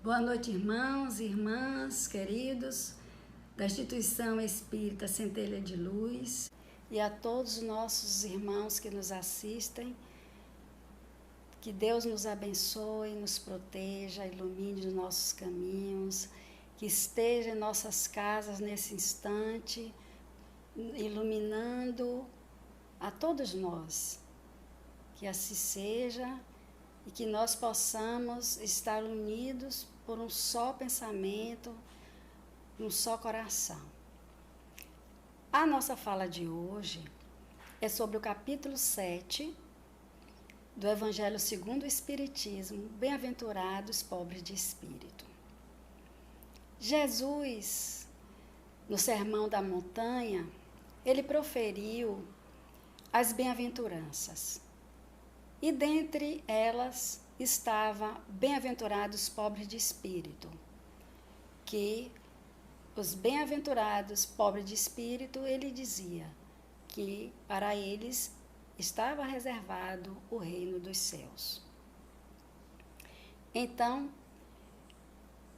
Boa noite, irmãos e irmãs, queridos da Instituição Espírita Centelha de Luz e a todos os nossos irmãos que nos assistem. Que Deus nos abençoe, nos proteja, ilumine os nossos caminhos, que esteja em nossas casas nesse instante, iluminando a todos nós. Que assim seja e que nós possamos estar unidos por um só pensamento, um só coração. A nossa fala de hoje é sobre o capítulo 7 do Evangelho segundo o Espiritismo, Bem-aventurados pobres de espírito. Jesus, no Sermão da Montanha, ele proferiu as bem-aventuranças. E dentre elas estava bem-aventurados pobres de espírito, que os bem-aventurados pobres de espírito, ele dizia que para eles estava reservado o reino dos céus. Então,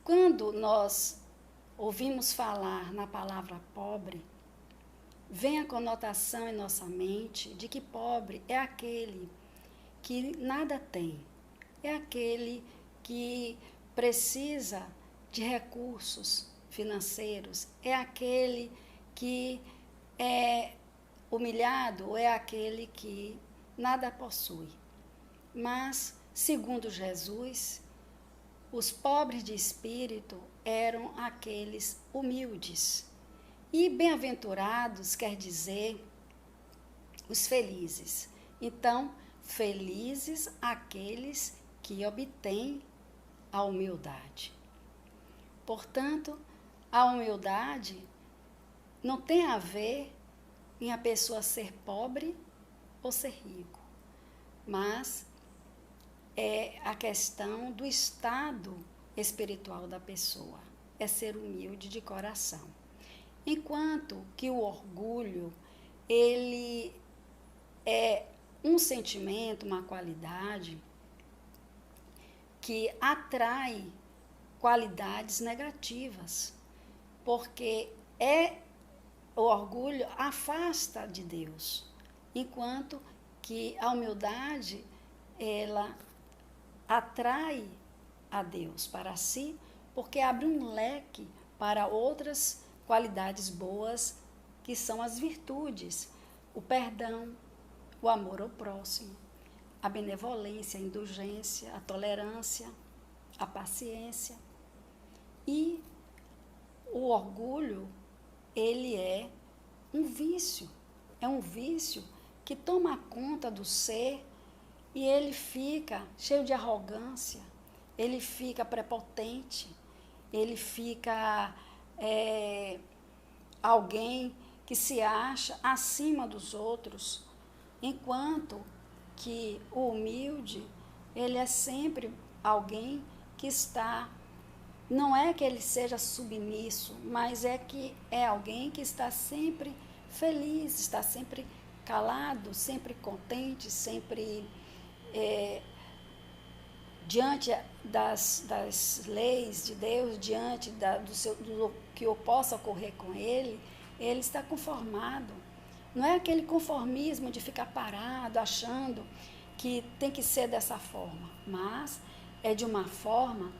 quando nós ouvimos falar na palavra pobre, vem a conotação em nossa mente de que pobre é aquele que nada tem, é aquele que precisa de recursos financeiros, é aquele que é humilhado, é aquele que nada possui. Mas, segundo Jesus, os pobres de espírito eram aqueles humildes. E bem-aventurados quer dizer os felizes. Então, felizes aqueles que obtêm a humildade. Portanto, a humildade não tem a ver em a pessoa ser pobre ou ser rico, mas é a questão do estado espiritual da pessoa, é ser humilde de coração. Enquanto que o orgulho, ele é um sentimento, uma qualidade que atrai qualidades negativas, porque o orgulho afasta de Deus, enquanto que a humildade, ela atrai a Deus para si, porque abre um leque para outras qualidades boas, que são as virtudes, o perdão, o amor ao próximo, a benevolência, a indulgência, a tolerância, a paciência. E o orgulho, ele é um vício que toma conta do ser e ele fica cheio de arrogância, ele fica prepotente, ele fica alguém que se acha acima dos outros, enquanto que o humilde, ele é sempre alguém que está, não é que ele seja submisso, mas é que é alguém que está sempre feliz, está sempre calado, sempre contente, sempre diante das leis de Deus, diante do que possa ocorrer com ele, ele está conformado. Não é aquele conformismo de ficar parado, achando que tem que ser dessa forma, mas é de uma forma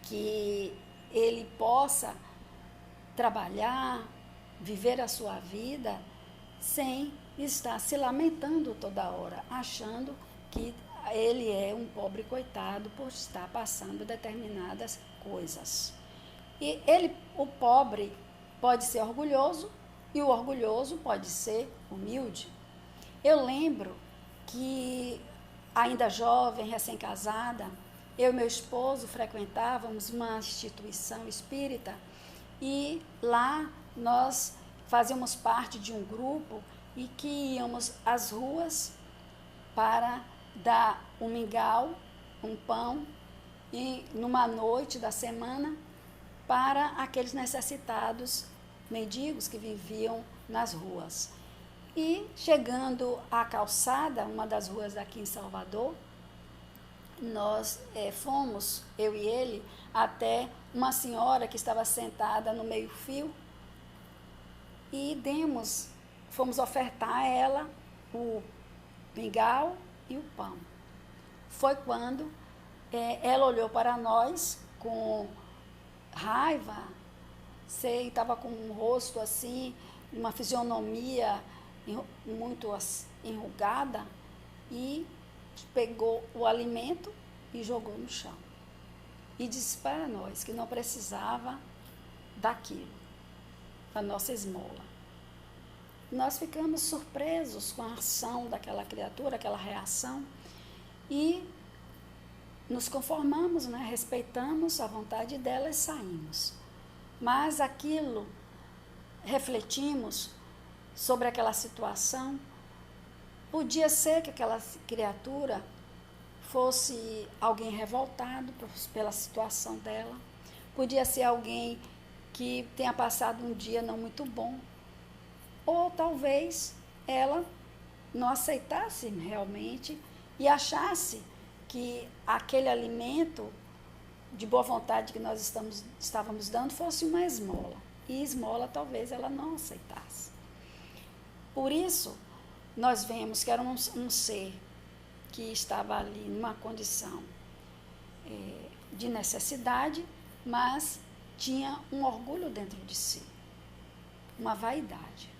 que ele possa trabalhar, viver a sua vida sem estar se lamentando toda hora, achando que ele é um pobre coitado por estar passando determinadas coisas. E o pobre pode ser orgulhoso e o orgulhoso pode ser humilde. Eu lembro que, ainda jovem, recém-casada, eu e meu esposo frequentávamos uma instituição espírita e lá nós fazíamos parte de um grupo e que íamos às ruas para dar um mingau, um pão, e numa noite da semana para aqueles necessitados mendigos que viviam nas ruas. E chegando à calçada, uma das ruas daqui em Salvador, nós fomos, eu e ele, até uma senhora que estava sentada no meio-fio e fomos ofertar a ela o mingau e o pão. Foi quando ela olhou para nós com raiva, estava com um rosto assim, uma fisionomia muito enrugada, e pegou o alimento e jogou no chão. E disse para nós que não precisava daquilo, da nossa esmola. Nós ficamos surpresos com a ação daquela criatura, aquela reação, e nos conformamos, né? Respeitamos a vontade dela e saímos. Mas aquilo, refletimos sobre aquela situação. Podia ser que aquela criatura fosse alguém revoltado pela situação dela. Podia ser alguém que tenha passado um dia não muito bom. Ou talvez ela não aceitasse realmente e achasse que aquele alimento de boa vontade que nós estávamos dando fosse uma esmola. E esmola talvez ela não aceitasse. Por isso, nós vemos que era um ser que estava ali numa condição de necessidade, mas tinha um orgulho dentro de si, uma vaidade.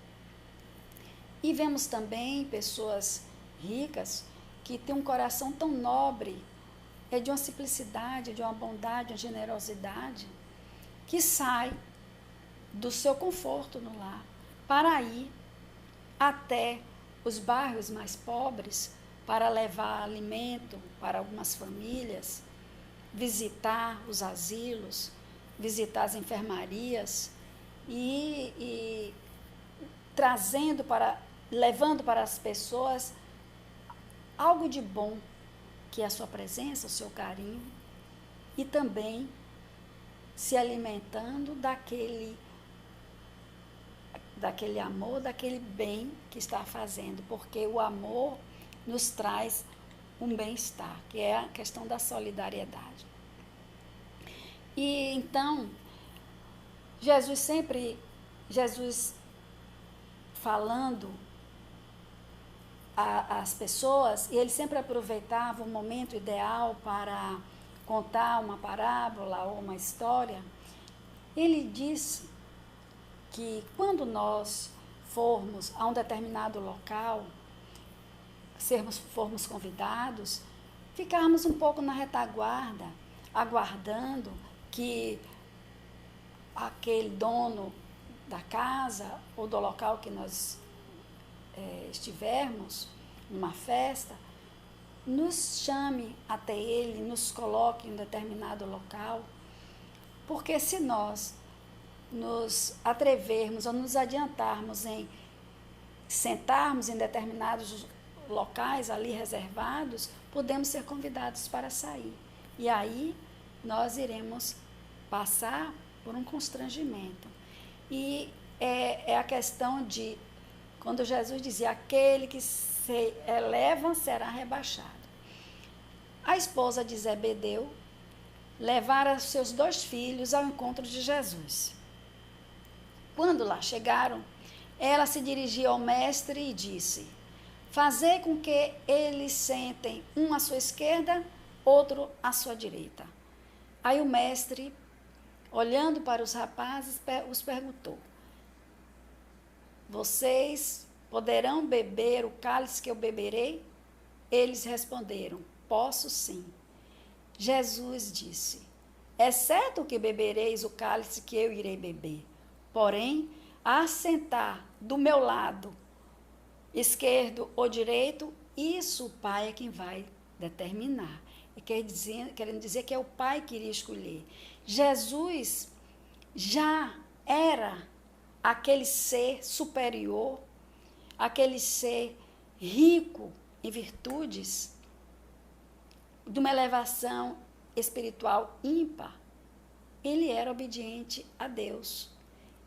E vemos também pessoas ricas que têm um coração tão nobre, de uma simplicidade, de uma bondade, de uma generosidade, que sai do seu conforto no lar para ir até os bairros mais pobres para levar alimento para algumas famílias, visitar os asilos, visitar as enfermarias e levando para as pessoas algo de bom, que é a sua presença, o seu carinho, e também se alimentando daquele amor, daquele bem que está fazendo, porque o amor nos traz um bem-estar, que é a questão da solidariedade. E então, Jesus falando às pessoas, e ele sempre aproveitava o momento ideal para contar uma parábola ou uma história. Ele disse que quando nós formos a um determinado local, formos convidados, ficarmos um pouco na retaguarda, aguardando que aquele dono da casa ou do local que nós estivermos, numa festa, nos chame até ele, nos coloque em um determinado local, porque se nós nos atrevermos ou nos adiantarmos em sentarmos em determinados locais ali reservados, podemos ser convidados para sair. E aí nós iremos passar por um constrangimento. E é a questão de, quando Jesus dizia, aquele que se eleva será rebaixado. A esposa de Zebedeu levara seus 2 filhos ao encontro de Jesus. Quando lá chegaram, ela se dirigiu ao mestre e disse, fazei com que eles sentem um à sua esquerda, outro à sua direita. Aí o mestre, olhando para os rapazes, os perguntou, vocês poderão beber o cálice que eu beberei? Eles responderam, posso sim. Jesus disse, é certo que bebereis o cálice que eu irei beber, porém, a sentar do meu lado, esquerdo ou direito, isso o Pai é quem vai determinar. Querendo dizer que é o Pai que iria escolher. Jesus já era aquele ser superior, aquele ser rico em virtudes, de uma elevação espiritual ímpar. Ele era obediente a Deus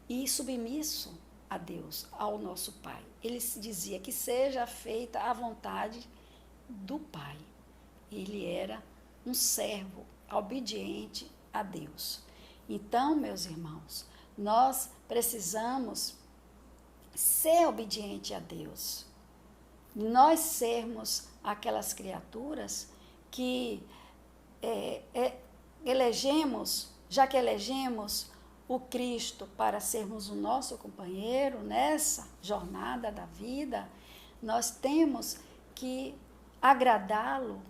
e submisso a Deus, ao nosso Pai. Ele dizia que seja feita a vontade do Pai. Ele era um servo obediente a Deus. Então, meus irmãos, nós precisamos ser obediente a Deus. Nós sermos aquelas criaturas que já que elegemos o Cristo para sermos o nosso companheiro nessa jornada da vida, nós temos que agradá-lo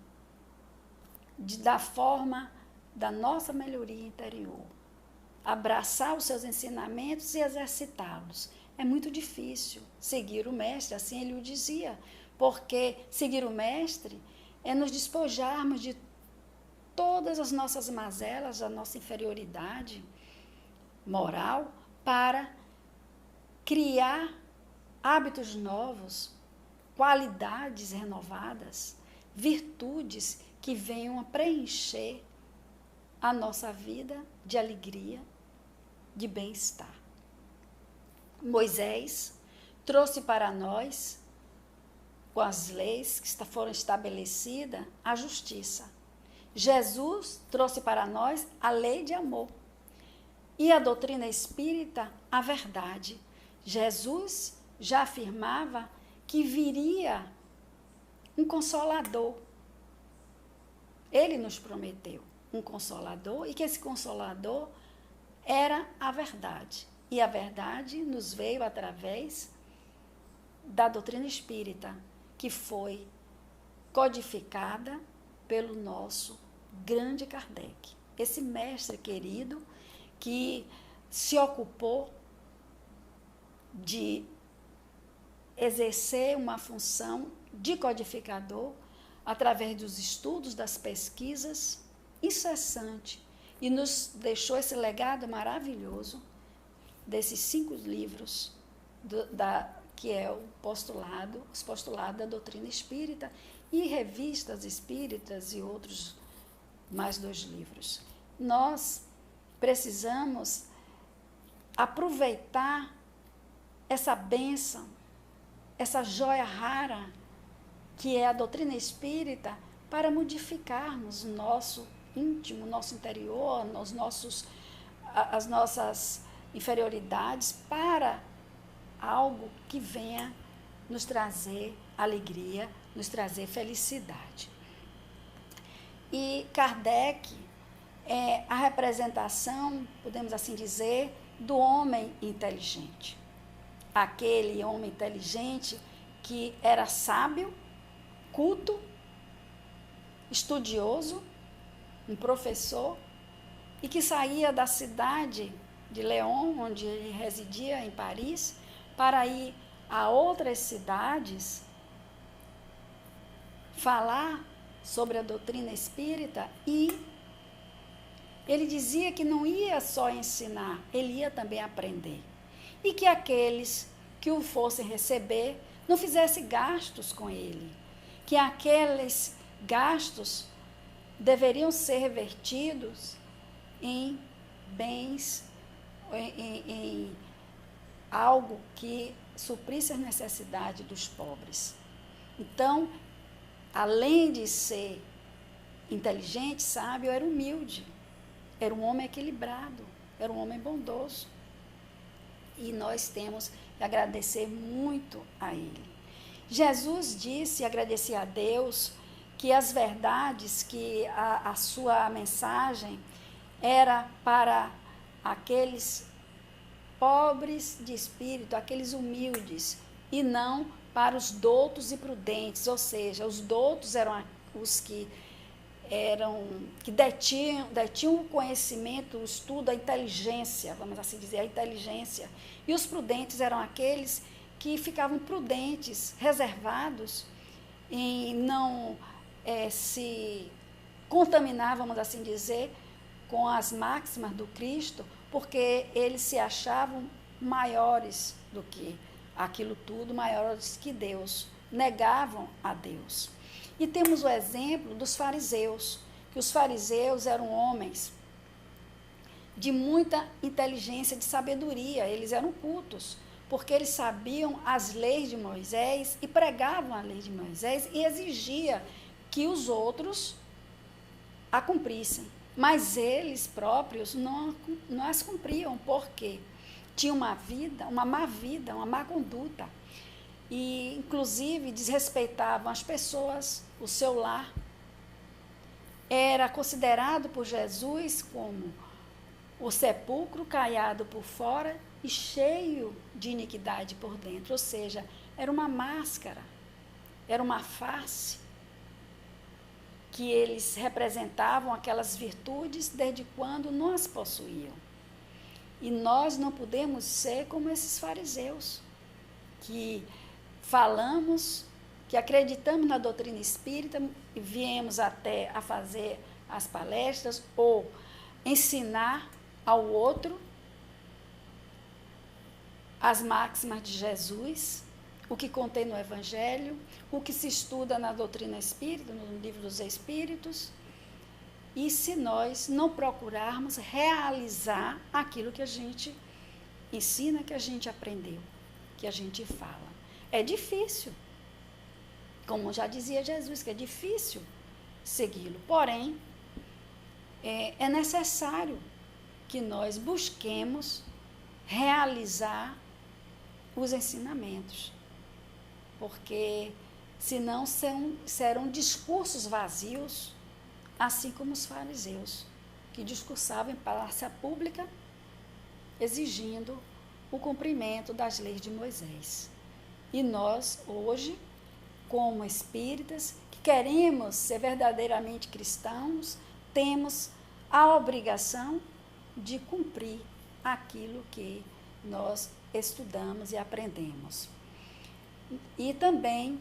da forma da nossa melhoria interior. Abraçar os seus ensinamentos e exercitá-los. É muito difícil seguir o Mestre, assim ele o dizia, porque seguir o Mestre é nos despojarmos de todas as nossas mazelas, a nossa inferioridade moral, para criar hábitos novos, qualidades renovadas, virtudes que venham a preencher a nossa vida de alegria, de bem-estar. Moisés trouxe para nós, com as leis que foram estabelecidas, a justiça. Jesus trouxe para nós a lei de amor. E a doutrina espírita, a verdade. Jesus já afirmava que viria um consolador. Ele nos prometeu um consolador e que esse consolador era a verdade. E a verdade nos veio através da doutrina espírita, que foi codificada pelo nosso grande Kardec. Esse mestre querido que se ocupou de exercer uma função de codificador através dos estudos, das pesquisas incessantes, e nos deixou esse legado maravilhoso desses 5 livros que é os postulados da doutrina espírita e revistas espíritas e outros mais 2 livros. Nós precisamos aproveitar essa bênção, essa joia rara que é a doutrina espírita, para modificarmos o nosso íntimo, o nosso interior, as nossas inferioridades para algo que venha nos trazer alegria, nos trazer felicidade. E Kardec é a representação, podemos assim dizer, do homem inteligente. Aquele homem inteligente que era sábio, culto, estudioso, um professor, e que saía da cidade de Lyon, onde ele residia, em Paris, para ir a outras cidades falar sobre a doutrina espírita, e ele dizia que não ia só ensinar, ele ia também aprender. E que aqueles que o fossem receber não fizessem gastos com ele, que aqueles gastos deveriam ser revertidos em bens, em algo que suprisse as necessidades dos pobres. Então, além de ser inteligente, sábio, era humilde, era um homem equilibrado, era um homem bondoso. E nós temos que agradecer muito a ele. Jesus disse, e agradecia a Deus, que as verdades, que a sua mensagem era para aqueles pobres de espírito, aqueles humildes, e não para os doutos e prudentes, ou seja, os doutos eram os que detinham o conhecimento, o estudo, a inteligência, vamos assim dizer, a inteligência, e os prudentes eram aqueles que ficavam prudentes, reservados, e não se contaminavam, vamos assim dizer, com as máximas do Cristo, porque eles se achavam maiores do que aquilo tudo, maiores que Deus, negavam a Deus. E temos o exemplo dos fariseus, que os fariseus eram homens de muita inteligência, de sabedoria, eles eram cultos, porque eles sabiam as leis de Moisés e pregavam a lei de Moisés e exigia que os outros a cumprissem. Mas eles próprios não as cumpriam, porque tinham uma má vida, uma má conduta. E, inclusive, desrespeitavam as pessoas, o seu lar. Era considerado por Jesus como o sepulcro caiado por fora e cheio de iniquidade por dentro. Ou seja, era uma máscara, era uma face que eles representavam aquelas virtudes desde quando não as possuíam. E nós não podemos ser como esses fariseus, que falamos, que acreditamos na doutrina espírita, e viemos até a fazer as palestras ou ensinar ao outro as máximas de Jesus, o que contém no Evangelho, o que se estuda na doutrina espírita, no livro dos Espíritos, e se nós não procurarmos realizar aquilo que a gente ensina, que a gente aprendeu, que a gente fala. É difícil, como já dizia Jesus, que é difícil segui-lo, porém, é necessário que nós busquemos realizar os ensinamentos, porque senão serão discursos vazios, assim como os fariseus, que discursavam em praça pública, exigindo o cumprimento das leis de Moisés. E nós, hoje, como espíritas, que queremos ser verdadeiramente cristãos, temos a obrigação de cumprir aquilo que nós estudamos e aprendemos. E também,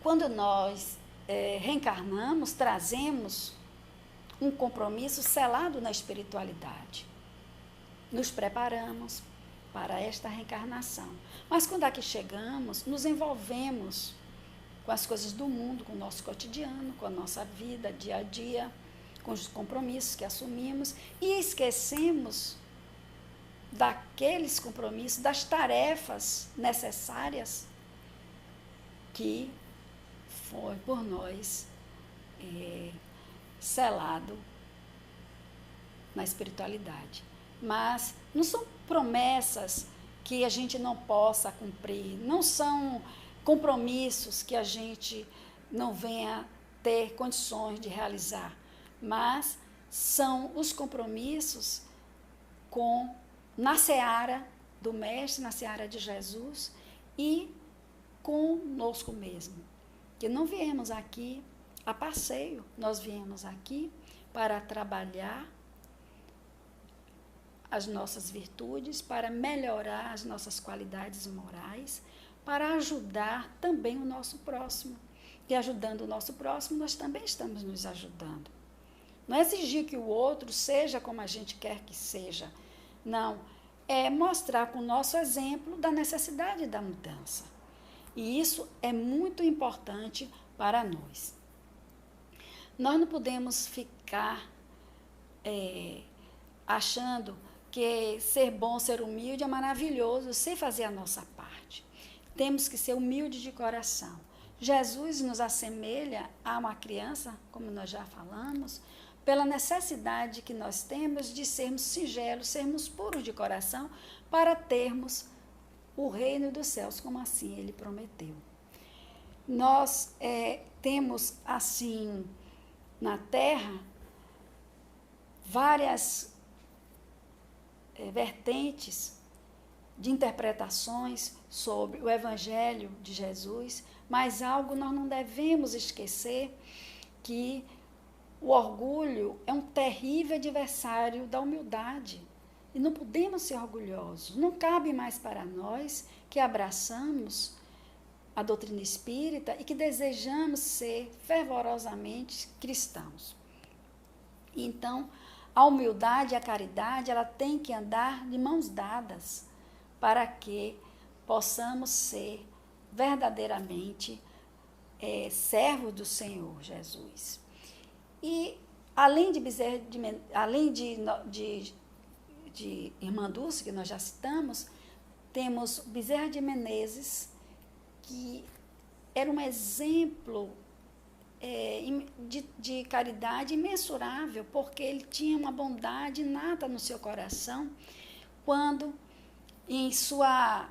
quando nós reencarnamos, trazemos um compromisso selado na espiritualidade. Nos preparamos para esta reencarnação. Mas quando aqui chegamos, nos envolvemos com as coisas do mundo, com o nosso cotidiano, com a nossa vida, dia a dia, com os compromissos que assumimos e esquecemos daqueles compromissos, das tarefas necessárias que foi por nós selado na espiritualidade. Mas não são promessas que a gente não possa cumprir, não são compromissos que a gente não venha ter condições de realizar, mas são os compromissos na seara do Mestre, na seara de Jesus e conosco mesmo. Que não viemos aqui a passeio, nós viemos aqui para trabalhar as nossas virtudes, para melhorar as nossas qualidades morais, para ajudar também o nosso próximo. E ajudando o nosso próximo, nós também estamos nos ajudando. Não é exigir que o outro seja como a gente quer que seja. Não, é mostrar com o nosso exemplo da necessidade da mudança. E isso é muito importante para nós. Nós não podemos ficar achando que ser bom, ser humilde é maravilhoso, sem fazer a nossa parte. Temos que ser humildes de coração. Jesus nos assemelha a uma criança, como nós já falamos, pela necessidade que nós temos de sermos singelos, sermos puros de coração, para termos o reino dos céus, como assim ele prometeu. Nós temos, assim, na terra, várias vertentes de interpretações sobre o Evangelho de Jesus, mas algo nós não devemos esquecer, que o orgulho é um terrível adversário da humildade. E não podemos ser orgulhosos. Não cabe mais para nós que abraçamos a doutrina espírita e que desejamos ser fervorosamente cristãos. Então, a humildade e a caridade, ela tem que andar de mãos dadas para que possamos ser verdadeiramente servos do Senhor Jesus. E, além de Irmã Dulce, que nós já citamos, temos Bezerra de Menezes, que era um exemplo de caridade imensurável, porque ele tinha uma bondade inata no seu coração, quando em sua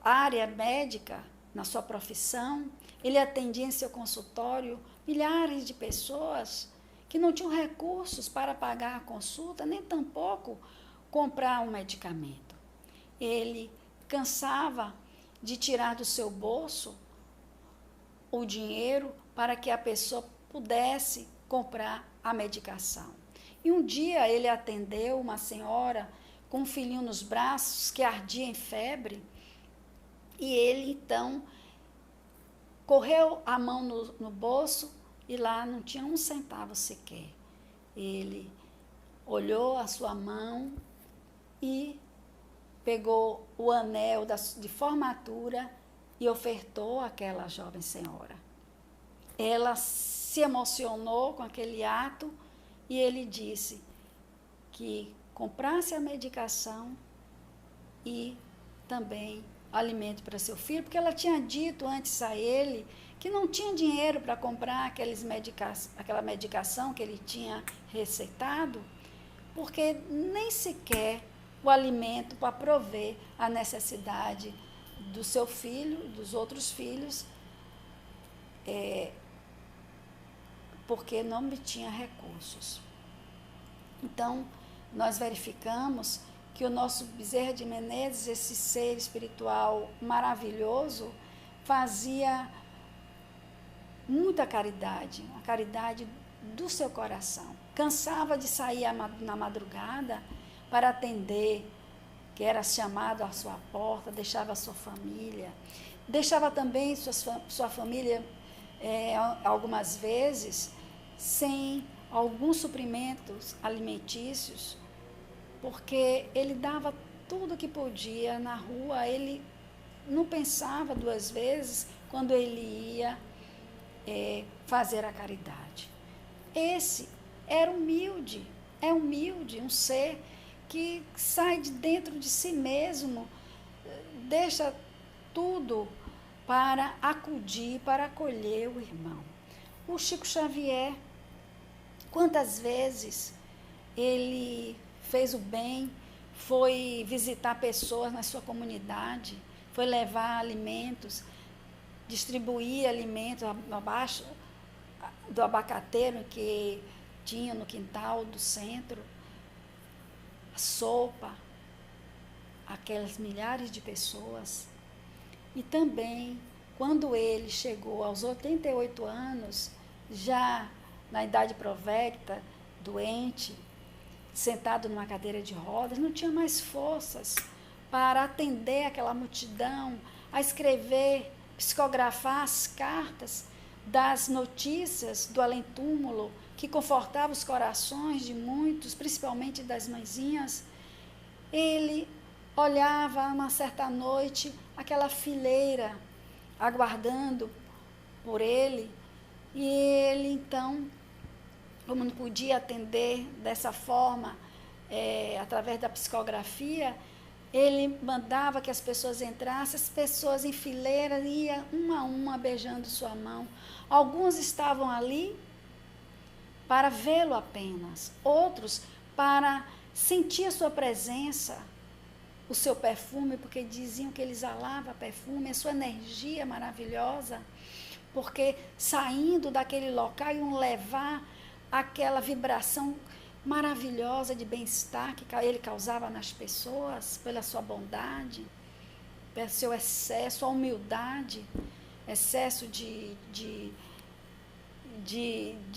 área médica, na sua profissão, ele atendia em seu consultório milhares de pessoas que não tinham recursos para pagar a consulta, nem tampouco comprar um medicamento. Ele cansava de tirar do seu bolso o dinheiro para que a pessoa pudesse comprar a medicação. E um dia ele atendeu uma senhora com um filhinho nos braços que ardia em febre, e ele então correu a mão no bolso e lá não tinha um centavo sequer. Ele olhou a sua mão e pegou o anel de formatura e ofertou àquela jovem senhora. Ela se emocionou com aquele ato e ele disse que comprasse a medicação e também alimento para seu filho, porque ela tinha dito antes a ele que não tinha dinheiro para comprar aquela medicação que ele tinha receitado, porque nem sequer o alimento para prover a necessidade do seu filho, dos outros filhos, porque não tinha recursos. Então, nós verificamos que o nosso Bezerra de Menezes, esse ser espiritual maravilhoso, fazia muita caridade, a caridade do seu coração. Cansava de sair na madrugada para atender, que era chamado à sua porta, deixava a sua família, deixava também sua família, algumas vezes, sem alguns suprimentos alimentícios, porque ele dava tudo que podia na rua, ele não pensava duas vezes quando ele ia fazer a caridade. Esse era humilde, é humilde, um ser que sai de dentro de si mesmo, deixa tudo para acudir, para acolher o irmão. O Chico Xavier, quantas vezes ele fez o bem, foi visitar pessoas na sua comunidade, foi levar alimentos, distribuir alimentos abaixo do abacateiro que tinha no quintal do centro, a sopa, aquelas milhares de pessoas. E também, quando ele chegou aos 88 anos, já na idade provecta, doente, sentado numa cadeira de rodas, não tinha mais forças para atender aquela multidão, a escrever, psicografar as cartas das notícias do além-túmulo, que confortava os corações de muitos, principalmente das mãezinhas. Ele olhava uma certa noite aquela fileira aguardando por ele, e ele então, como não podia atender dessa forma, através da psicografia, ele mandava que as pessoas entrassem, as pessoas em fileira iam uma a uma beijando sua mão. Alguns estavam ali para vê-lo apenas, outros para sentir a sua presença, o seu perfume, porque diziam que ele exalava perfume, a sua energia maravilhosa, porque saindo daquele local iam levar aquela vibração maravilhosa de bem-estar que ele causava nas pessoas, pela sua bondade, pelo seu excesso, a humildade, excesso de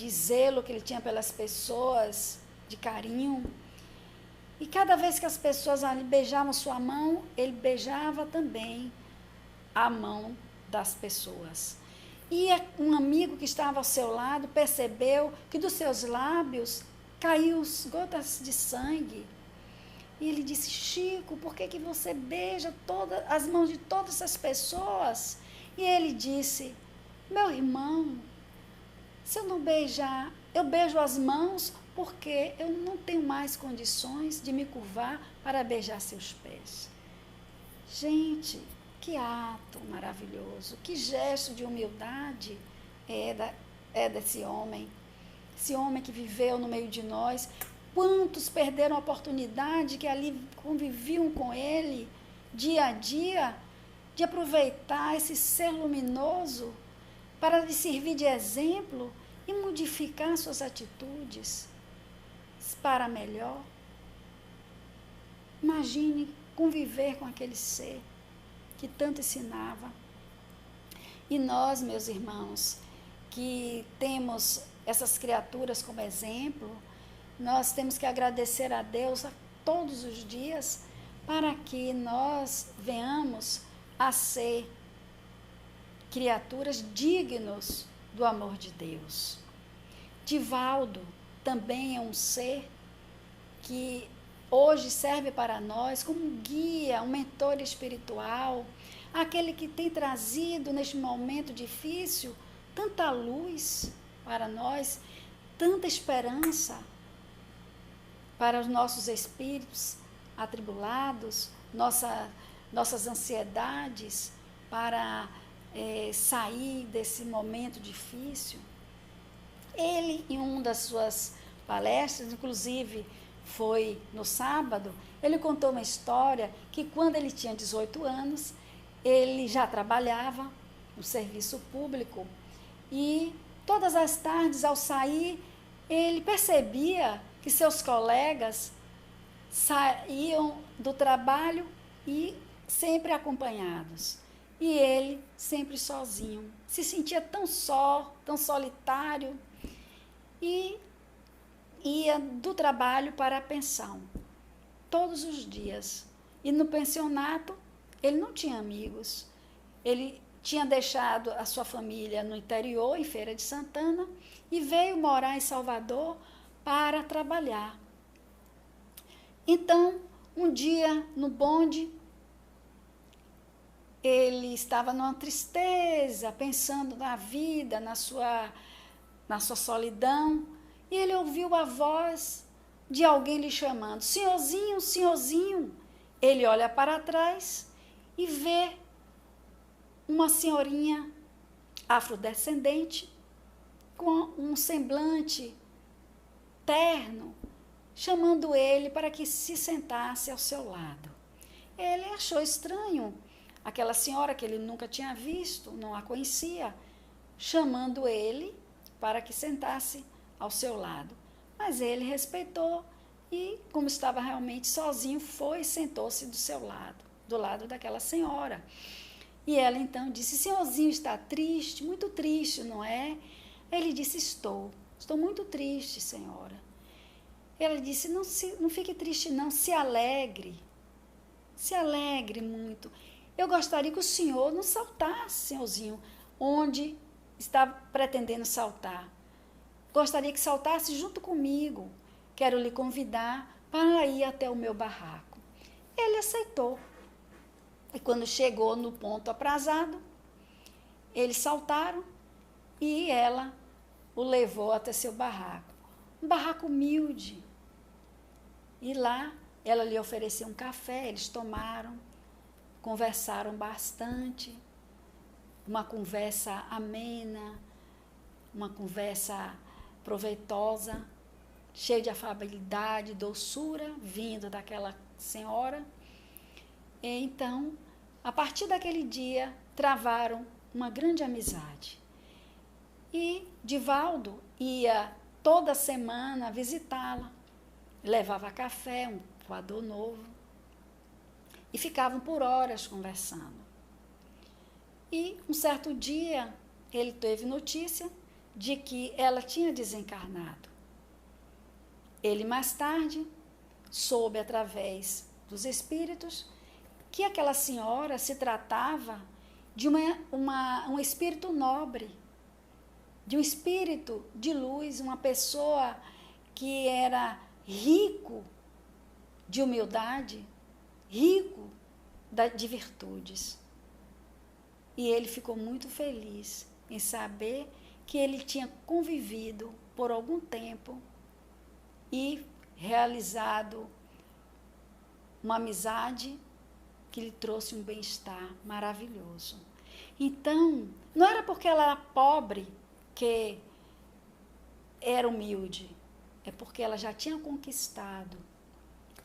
zelo que ele tinha pelas pessoas, de carinho. E cada vez que as pessoas ali beijavam sua mão, ele beijava também a mão das pessoas. E um amigo que estava ao seu lado percebeu que dos seus lábios caiu gotas de sangue. E ele disse: Chico, por que você beija as mãos de todas essas pessoas? E ele disse: meu irmão, se eu não beijar, eu beijo as mãos porque eu não tenho mais condições de me curvar para beijar seus pés. Gente, que ato maravilhoso, que gesto de humildade é desse homem. Esse homem que viveu no meio de nós. Quantos perderam a oportunidade que ali conviviam com ele dia a dia, de aproveitar esse ser luminoso para lhe servir de exemplo e modificar suas atitudes para melhor. Imagine conviver com aquele ser que tanto ensinava. E nós, meus irmãos, que temos essas criaturas como exemplo, nós temos que agradecer a Deus a todos os dias para que nós venhamos a ser criaturas dignos do amor de Deus. Divaldo também é um ser que hoje serve para nós como um guia, um mentor espiritual, aquele que tem trazido neste momento difícil tanta luz para nós, tanta esperança para os nossos espíritos atribulados, nossas ansiedades para sair desse momento difícil. Ele, em uma das suas palestras, inclusive foi no sábado, ele contou uma história que quando ele tinha 18 anos, ele já trabalhava no serviço público e todas as tardes, ao sair, ele percebia que seus colegas saíam do trabalho e sempre acompanhados. E ele sempre sozinho. Se sentia tão só, tão solitário. E ia do trabalho para a pensão, todos os dias. E no pensionato, ele não tinha amigos. Ele tinha deixado a sua família no interior, em Feira de Santana, e veio morar em Salvador para trabalhar. Então, um dia, no bonde, ele estava numa tristeza, pensando na vida, na sua solidão, e ele ouviu a voz de alguém lhe chamando, senhorzinho, senhorzinho. Ele olha para trás e vê uma senhorinha afrodescendente com um semblante terno, chamando ele para que se sentasse ao seu lado. Ele achou estranho aquela senhora que ele nunca tinha visto, não a conhecia, chamando ele para que sentasse ao seu lado. Mas ele respeitou e, como estava realmente sozinho, foi e sentou-se do seu lado, do lado daquela senhora. E ela então disse, senhorzinho está triste, muito triste, não é? Ele disse, estou muito triste, senhora. Ela disse, não fique triste não, se alegre muito. Eu gostaria que o senhor não saltasse, senhorzinho, onde está pretendendo saltar. Gostaria que saltasse junto comigo. Quero lhe convidar para ir até o meu barraco. Ele aceitou. E quando chegou no ponto aprazado, eles saltaram e ela o levou até seu barraco. Um barraco humilde. E lá ela lhe ofereceu um café, eles tomaram, conversaram bastante, uma conversa amena, uma conversa proveitosa, cheia de afabilidade, doçura, vindo daquela senhora. E então, a partir daquele dia, travaram uma grande amizade. E Divaldo ia toda semana visitá-la, levava café, um coador novo, e ficavam por horas conversando. E um certo dia, ele teve notícia de que ela tinha desencarnado. Ele, mais tarde, soube através dos espíritos que aquela senhora se tratava de um espírito nobre, de um espírito de luz, uma pessoa que era rico de humildade, rico de virtudes. E ele ficou muito feliz em saber que ele tinha convivido por algum tempo e realizado uma amizade que lhe trouxe um bem-estar maravilhoso. Então, não era porque ela era pobre que era humilde, é porque ela já tinha conquistado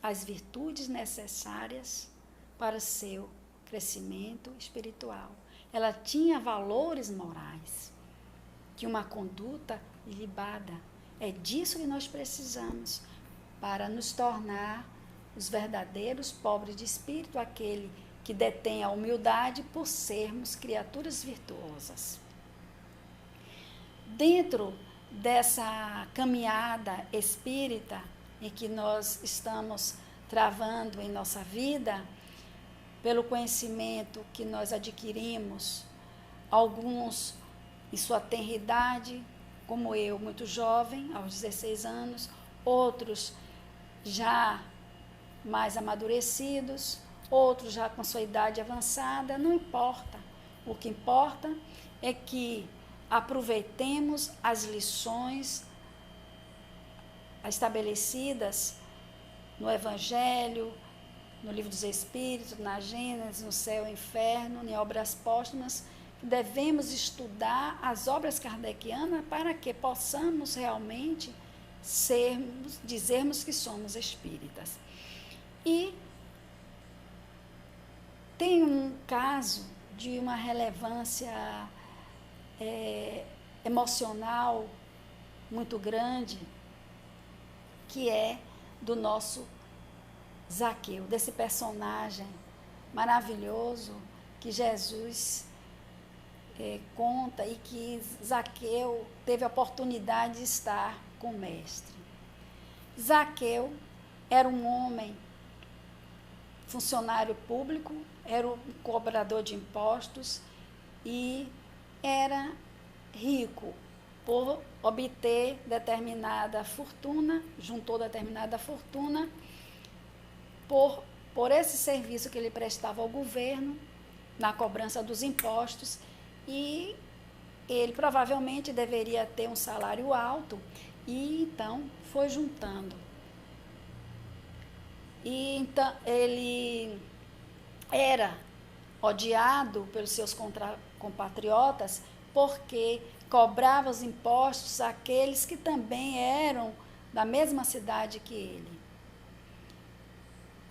as virtudes necessárias para o seu crescimento espiritual. Ela tinha valores morais, tinha uma conduta ilibada. É disso que nós precisamos para nos tornar os verdadeiros pobres de espírito, aquele que detém a humildade por sermos criaturas virtuosas. Dentro dessa caminhada espírita em que nós estamos travando em nossa vida, pelo conhecimento que nós adquirimos, alguns em sua tenridade, como eu, muito jovem, aos 16 anos, outros já mais amadurecidos, outros já com sua idade avançada, não importa. O que importa é que aproveitemos as lições estabelecidas no Evangelho, no Livro dos Espíritos, na Gênesis, no Céu e Inferno, em Obras Póstumas. Devemos estudar as obras kardecianas para que possamos realmente dizermos que somos espíritas. E tem um caso de uma relevância emocional muito grande, que é do nosso Zaqueu, desse personagem maravilhoso que Jesus conta, e que Zaqueu teve a oportunidade de estar com o Mestre. Zaqueu era um homem funcionário público, era um cobrador de impostos e era rico por obter determinada fortuna, juntou determinada fortuna por esse serviço que ele prestava ao governo na cobrança dos impostos, e ele provavelmente deveria ter um salário alto, e então foi juntando. E então ele era odiado pelos seus compatriotas porque cobrava os impostos àqueles que também eram da mesma cidade que ele.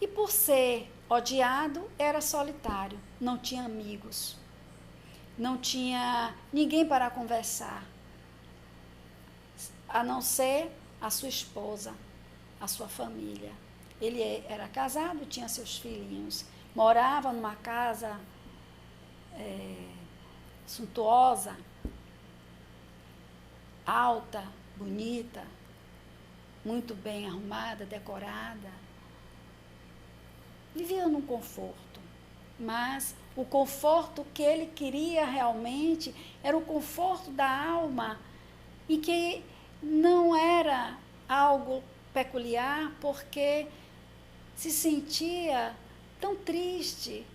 E por ser odiado, era solitário, não tinha amigos, não tinha ninguém para conversar, a não ser a sua esposa, a sua família. Ele era casado, tinha seus filhinhos, morava numa casa suntuosa, alta, bonita, muito bem arrumada, decorada. Vivia num conforto, mas o conforto que ele queria realmente era o conforto da alma, e que não era algo peculiar, porque se sentia tão triste,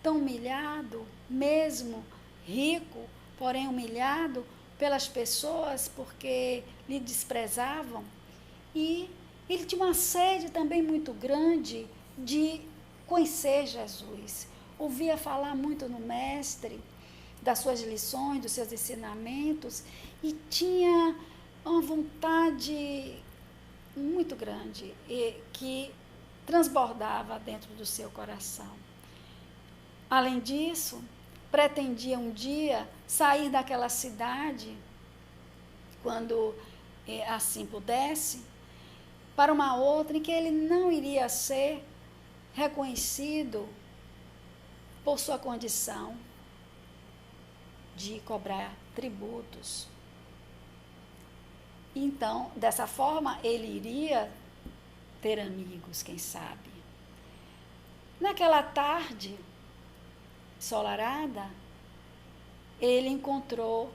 tão humilhado, mesmo rico, porém humilhado pelas pessoas porque lhe desprezavam. E ele tinha uma sede também muito grande de conhecer Jesus. Ouvia falar muito no Mestre, das suas lições, dos seus ensinamentos, e tinha uma vontade muito grande que transbordava dentro do seu coração. Além disso, pretendia um dia sair daquela cidade, quando assim pudesse, para uma outra em que ele não iria ser reconhecido por sua condição de cobrar tributos. Então, dessa forma, ele iria ter amigos, quem sabe. Naquela tarde ensolarada, ele encontrou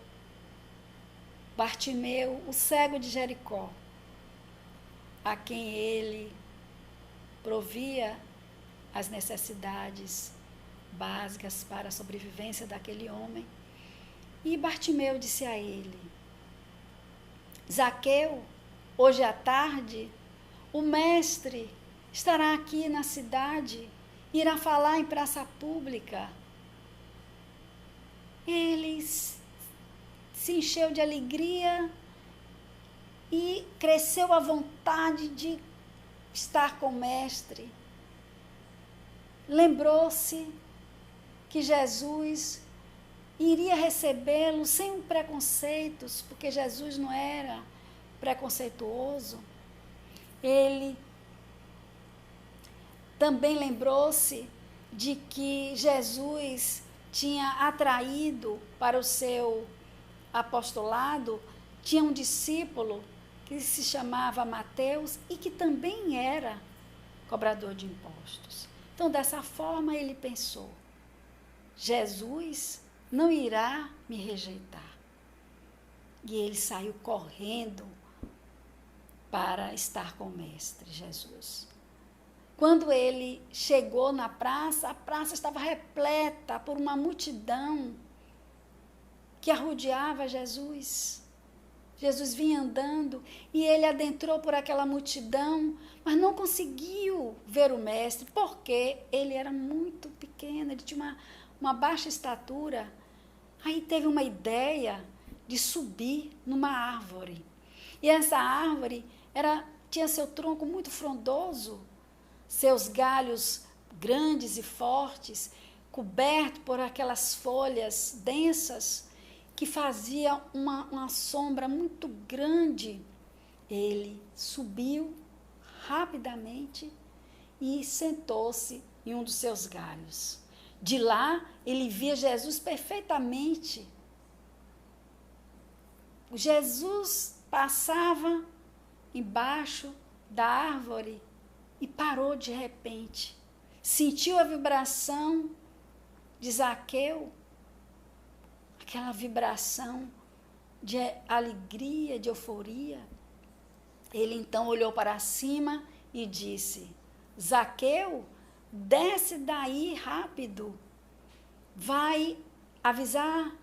Bartimeu, o cego de Jericó, a quem ele provia as necessidades básicas para a sobrevivência daquele homem. E Bartimeu disse a ele: Zaqueu, hoje à tarde, o mestre estará aqui na cidade, irá falar em praça pública. Ele se encheu de alegria e cresceu a vontade de estar com o mestre. Lembrou-se que Jesus iria recebê-lo sem preconceitos, porque Jesus não era preconceituoso. Ele também lembrou-se de que Jesus tinha atraído para o seu apostolado, tinha um discípulo que se chamava Mateus e que também era cobrador de impostos. Então, dessa forma, ele pensou: Jesus não irá me rejeitar. E ele saiu correndo para estar com o mestre Jesus. Quando ele chegou na praça, a praça estava repleta por uma multidão que arrodeava Jesus. Jesus vinha andando e ele adentrou por aquela multidão, mas não conseguiu ver o mestre, porque ele era muito pequeno, ele tinha uma baixa estatura. Aí teve uma ideia de subir numa árvore. E essa árvore tinha seu tronco muito frondoso, seus galhos grandes e fortes, coberto por aquelas folhas densas, que fazia uma sombra muito grande. Ele subiu rapidamente e sentou-se em um dos seus galhos. De lá, ele via Jesus perfeitamente. Jesus passava embaixo da árvore e parou de repente. Sentiu a vibração de Zaqueu, aquela vibração de alegria, de euforia. Ele então olhou para cima e disse: Zaqueu, desce daí rápido, vai avisar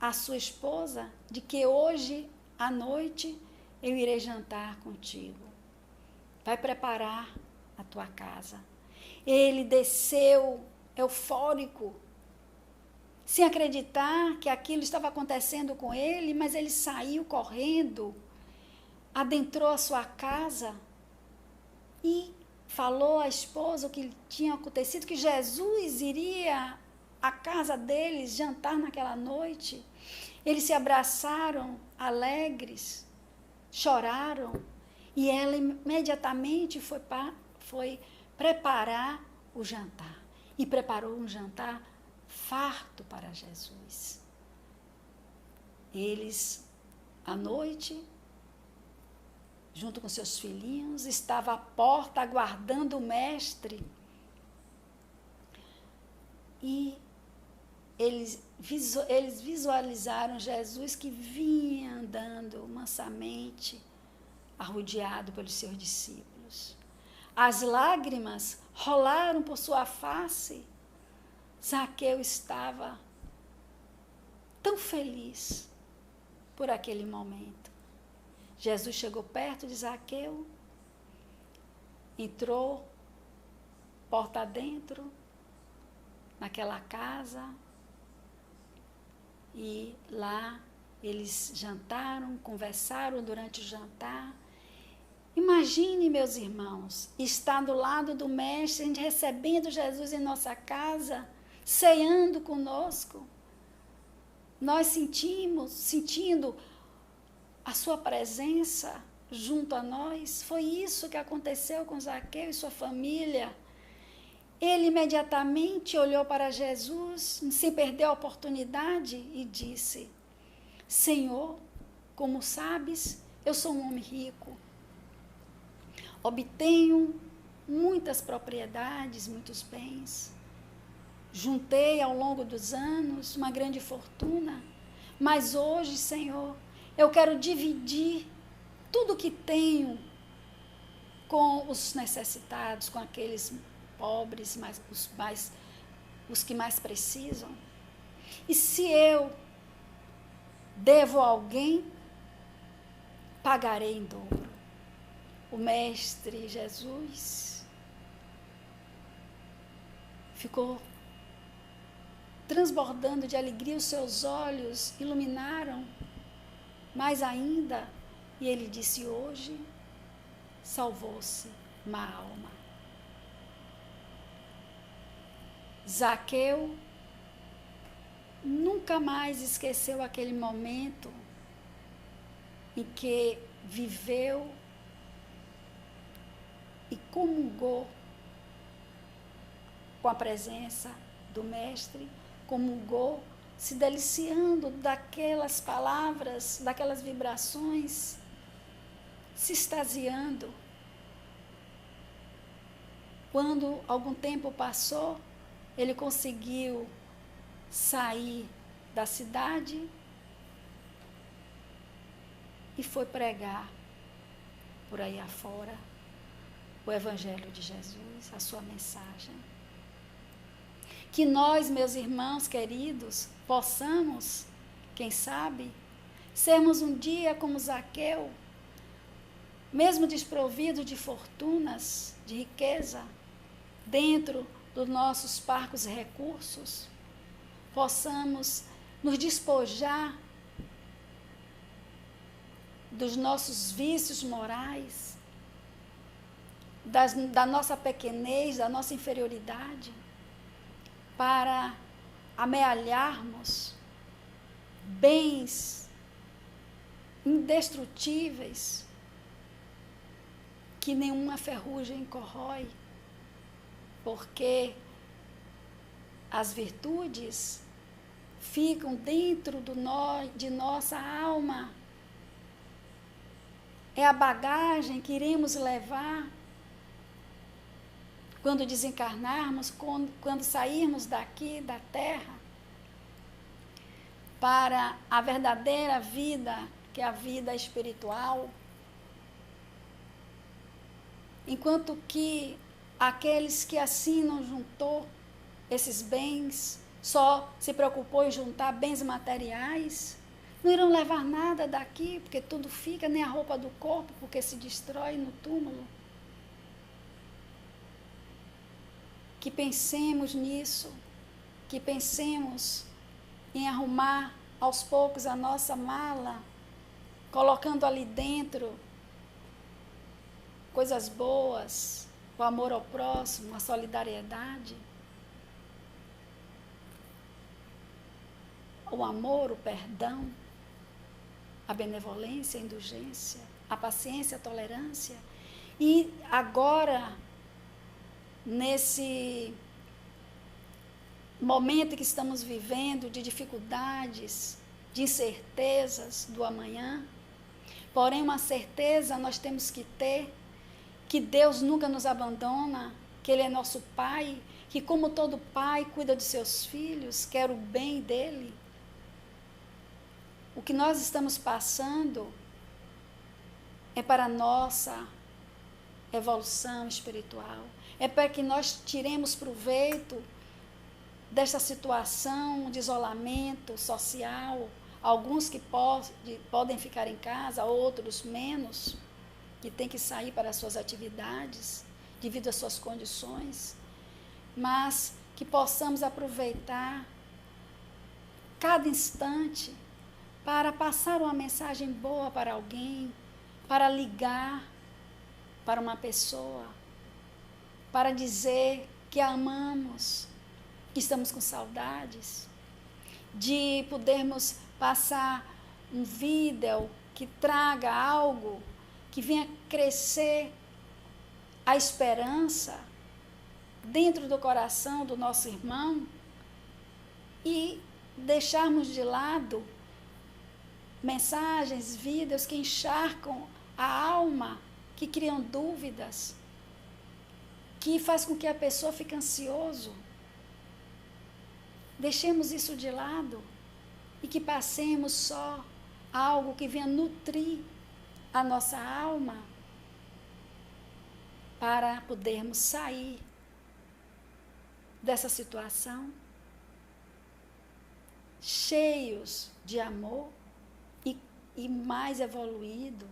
a sua esposa de que hoje à noite eu irei jantar contigo. Vai preparar a tua casa. Ele desceu eufórico, sem acreditar que aquilo estava acontecendo com ele, mas ele saiu correndo, adentrou a sua casa e falou à esposa o que tinha acontecido, que Jesus iria à casa deles jantar naquela noite. Eles se abraçaram, alegres, choraram, e ela imediatamente foi preparar o jantar. E preparou um jantar farto para Jesus. Eles, à noite, junto com seus filhinhos, estavam à porta aguardando o mestre. E eles visualizaram Jesus que vinha andando mansamente, arrodeado pelos seus discípulos. As lágrimas rolaram por sua face. Zaqueu estava tão feliz por aquele momento. Jesus chegou perto de Zaqueu, entrou, porta dentro, naquela casa, e lá eles jantaram, conversaram durante o jantar. Imagine, meus irmãos, estar do lado do mestre, a gente recebendo Jesus em nossa casa, ceando conosco. Nós sentindo a sua presença junto a nós. Foi isso que aconteceu com Zaqueu e sua família. Ele imediatamente olhou para Jesus, sem perder a oportunidade, e disse: Senhor, como sabes, eu sou um homem rico. Obtenho muitas propriedades, muitos bens. Juntei ao longo dos anos uma grande fortuna. Mas hoje, Senhor, eu quero dividir tudo o que tenho com os necessitados, com aqueles pobres, os que mais precisam. E se eu devo a alguém, pagarei em dobro. O mestre Jesus ficou transbordando de alegria, os seus olhos iluminaram mais ainda, E ele disse: hoje salvou-se uma alma. Zaqueu nunca mais esqueceu aquele momento em que viveu e comungou com a presença do Mestre, comungou, se deliciando daquelas palavras, daquelas vibrações, se extasiando. Quando algum tempo passou, ele conseguiu sair da cidade e foi pregar por aí afora o Evangelho de Jesus, a sua mensagem. Que nós, meus irmãos queridos, possamos, quem sabe, sermos um dia como Zaqueu, mesmo desprovido de fortunas, de riqueza, dentro dos nossos parcos recursos, possamos nos despojar dos nossos vícios morais, da nossa pequenez, da nossa inferioridade, para amealharmos bens indestrutíveis que nenhuma ferrugem corrói, porque as virtudes ficam dentro de nossa alma. É a bagagem que iremos levar quando desencarnarmos, quando sairmos daqui da Terra, para a verdadeira vida, que é a vida espiritual. Enquanto que aqueles que assim não juntou esses bens, só se preocupou em juntar bens materiais, não irão levar nada daqui, porque tudo fica, nem a roupa do corpo, porque se destrói no túmulo. Que pensemos nisso, que pensemos em arrumar aos poucos a nossa mala, colocando ali dentro coisas boas, o amor ao próximo, a solidariedade, o amor, o perdão, a benevolência, a indulgência, a paciência, a tolerância. E agora, nesse momento que estamos vivendo de dificuldades, de incertezas do amanhã, porém uma certeza nós temos que ter, que Deus nunca nos abandona, que Ele é nosso Pai, que como todo pai cuida de seus filhos, quer o bem dele. O que nós estamos passando é para a nossa evolução espiritual, é para que nós tiremos proveito desta situação de isolamento social, alguns que podem ficar em casa, outros menos, que têm que sair para as suas atividades, devido às suas condições, mas que possamos aproveitar cada instante para passar uma mensagem boa para alguém, para ligar para uma pessoa, para dizer que a amamos, que estamos com saudades, de podermos passar um vídeo que traga algo que venha crescer a esperança dentro do coração do nosso irmão e deixarmos de lado mensagens, vídeos que encharcam a alma, que criam dúvidas, que faz com que a pessoa fique ansioso. Deixemos isso de lado e que passemos só algo que venha nutrir a nossa alma para podermos sair dessa situação cheios de amor e mais evoluído,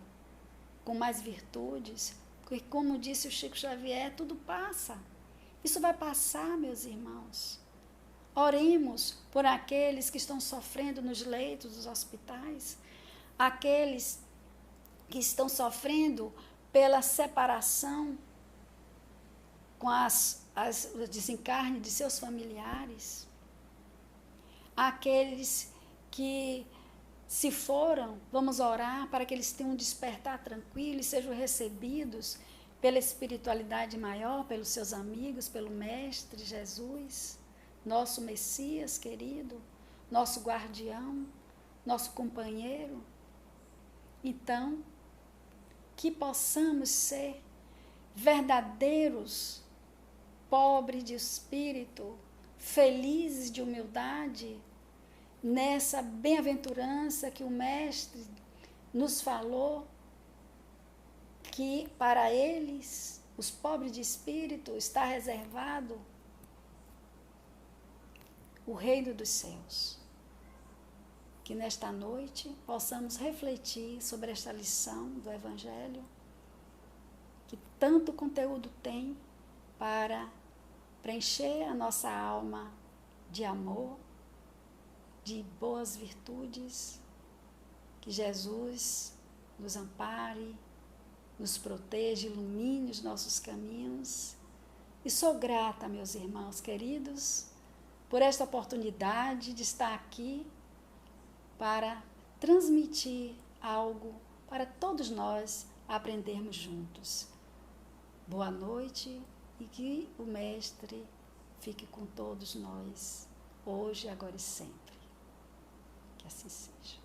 com mais virtudes, porque como disse o Chico Xavier, tudo passa. Isso vai passar, meus irmãos. Oremos por aqueles que estão sofrendo nos leitos dos hospitais, aqueles que estão sofrendo pela separação com o desencarne de seus familiares, aqueles que se foram, vamos orar para que eles tenham um despertar tranquilo e sejam recebidos pela espiritualidade maior, pelos seus amigos, pelo Mestre Jesus, nosso Messias querido, nosso guardião, nosso companheiro. Então, que possamos ser verdadeiros, pobres de espírito, felizes de humildade, nessa bem-aventurança que o Mestre nos falou, que para eles, os pobres de espírito, está reservado o reino dos céus. Que nesta noite possamos refletir sobre esta lição do Evangelho, que tanto conteúdo tem para preencher a nossa alma de amor, de boas virtudes, que Jesus nos ampare, nos proteja, ilumine os nossos caminhos. E sou grata, meus irmãos queridos, por esta oportunidade de estar aqui para transmitir algo para todos nós aprendermos juntos. Boa noite e que o Mestre fique com todos nós, hoje, agora e sempre. Que assim seja.